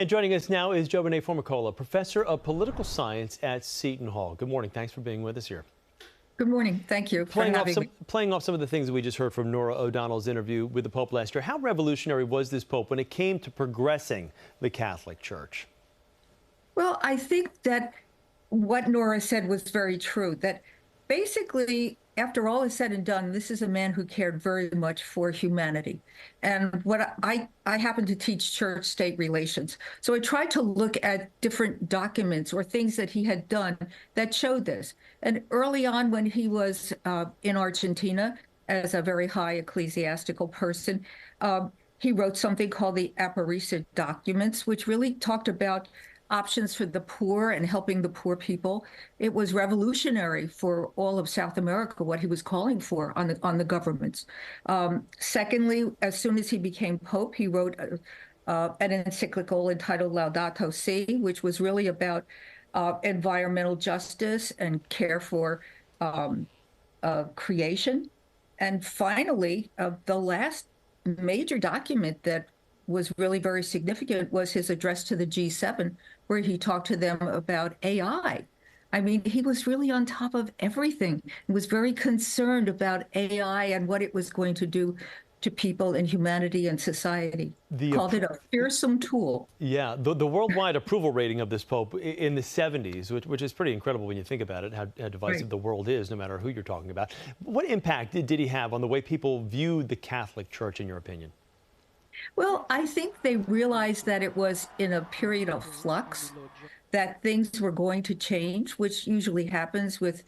And joining us now is Renee Formicola, professor of political science at Seton Hall. Good morning. Thanks for being with us here. Good morning. Thank you for having me. Playing off some of the things that we just heard from Norah O'Donnell's interview with the Pope last year, how revolutionary was this Pope when it came to progressing the Catholic Church? Well, I think that what Norah said was very true, that basically, after all is said and done, this is a man who cared very much for humanity. And what I happen to teach church-state relations. So I tried to look at different documents or things that he had done that showed this. And early on when he was in Argentina as a very high ecclesiastical person, he wrote something called the Aparecida documents, which really talked about options for the poor and helping the poor people. It was revolutionary for all of South America, what he was calling for on the governments. Secondly, as soon as he became Pope, he wrote an encyclical entitled Laudato Si, which was really about environmental justice and care for creation. And finally, the last major document that was really very significant was his address to the G7, where he talked to them about AI. I mean, he was really on top of everything. He was very concerned about AI and what it was going to do to people and humanity and society. Called it a fearsome tool. Yeah, the worldwide approval rating of this Pope in the 70s, which is pretty incredible when you think about it, how divisive the world is, no matter who you're talking about. What impact did he have on the way people viewed the Catholic Church, in your opinion? Well, I think they realized that it was in a period of flux, that things were going to change, which usually happens with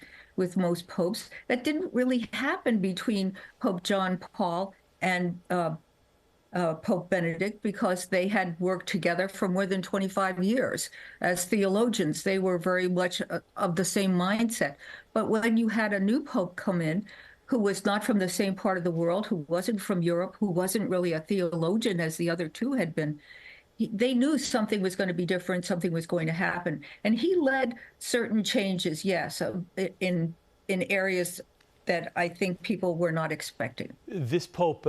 most popes. That didn't really happen between Pope John Paul and Pope Benedict, because they had worked together for more than 25 years as theologians. They were very much of the same mindset. But when you had a new pope come in, who was not from the same part of the world, who wasn't from Europe, who wasn't really a theologian as the other two had been, they knew something was going to be different, something was going to happen. And he led certain changes, yes, in areas that I think people were not expecting. This Pope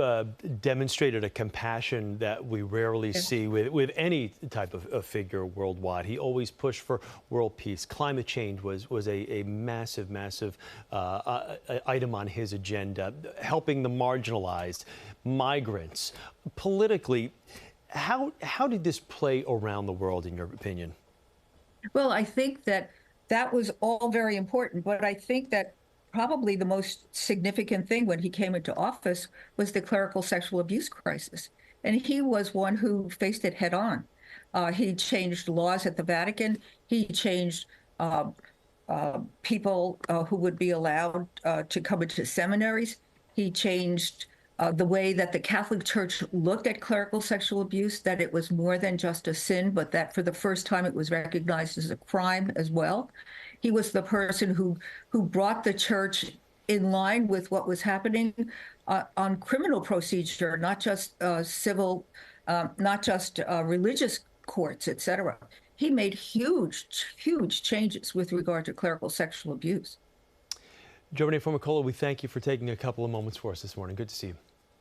demonstrated a compassion that we rarely see with any type of figure worldwide. He always pushed for world peace. Climate change was a massive, massive item on his agenda, helping the marginalized, migrants. Politically, how did this play around the world, in your opinion? Well, I think that was all very important, but I think that probably the most significant thing when he came into office was the clerical sexual abuse crisis. And he was one who faced it head on. He changed laws at the Vatican. He changed people who would be allowed to come into seminaries. He changed the way that the Catholic Church looked at clerical sexual abuse, that it was more than just a sin, but that for the first time it was recognized as a crime as well. He was the person who brought the church in line with what was happening on criminal procedure, not just civil, not just religious courts, et cetera. He made huge, huge changes with regard to clerical sexual abuse. Renee Formicola, we thank you for taking a couple of moments for us this morning. Good to see you.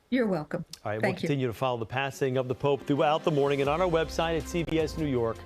You're welcome. All right, we'll continue to follow the passing of the Pope throughout the morning and on our website at CBSNewYork.com.